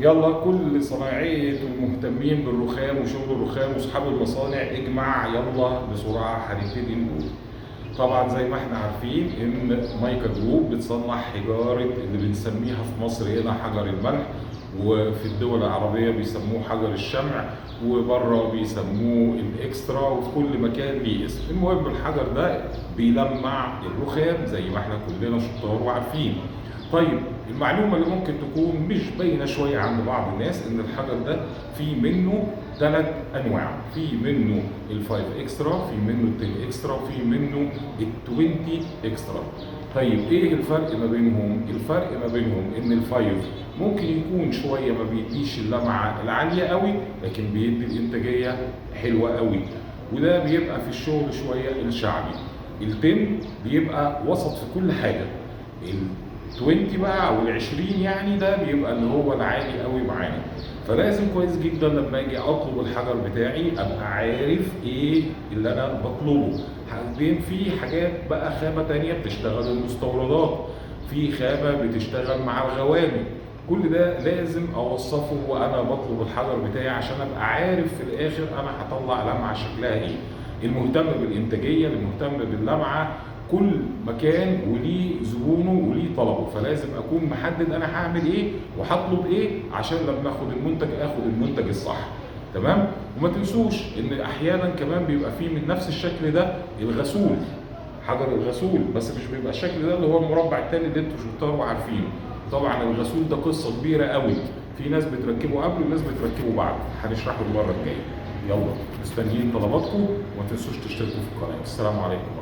يلا كل صناعية والمهتمين بالرخام وشغل الرخام واصحاب المصانع اجمع يلا بسرعة هنبتدي نقول. طبعا زي ما احنا عارفين ان مايكا جروب بتصنع حجارة اللي بنسميها في مصر هنا حجر الملح، وفي الدول العربية بيسموه حجر الشمع، وبره بيسموه الاكسترا، وفي كل مكان ليه اسم. المهم الحجر ده بيلمع الرخام زي ما احنا كلنا شطار وعارفين. طيب المعلومة اللي ممكن تكون مش باينة شوية عند بعض الناس ان الحجر ده في منه 3 انواع، في منه ال5 اكسترا، في منه ال10 اكسترا، وفي منه ال20 اكسترا. طيب ايه الفرق ما بينهم؟ الفرق ما بينهم ان ال5 ممكن يكون شوية ما بيديش اللمعة العالية قوي، لكن بيدي الانتاجية حلوة قوي، وده بيبقى في الشغل شوية الشعبي. ال10 بيبقى وسط في كل حاجة. ال20 بقى او ال20 يعني ده بيبقى اللي هو العالي قوي معانا. فلازم كويس جدا لما اجي اطلب الحجر بتاعي ابقى عارف ايه اللي انا بطلبه. بعدين في حاجات بقى خامة تانية بتشتغل المستوردات، في خامة بتشتغل مع الغوامي. كل ده لازم اوصفه وانا بطلب الحجر بتاعي عشان ابقى عارف في الاخر انا هطلع لمعة شكلها ايه. المهتم بالانتاجية، المهتم باللمعة، كل مكان وليه زبونه وليه طلبه، فلازم اكون محدد انا هعمل ايه وهطلب ايه عشان لما اخد المنتج الصح. تمام؟ وما تنسوش ان احيانا كمان بيبقى فيه من نفس الشكل ده الغسول، حجر الغسول، بس مش بيبقى الشكل ده اللي هو المربع التاني اللي انتوا شفتوه وعارفينه. طبعا الغسول ده قصه كبيره قوي، في ناس بتركبه قبل وناس بتركبه بعد، هنشرحه المره الجايه. يلا مستنيين طلباتكم وما تنسوش تشتركوا في القناه. السلام عليكم.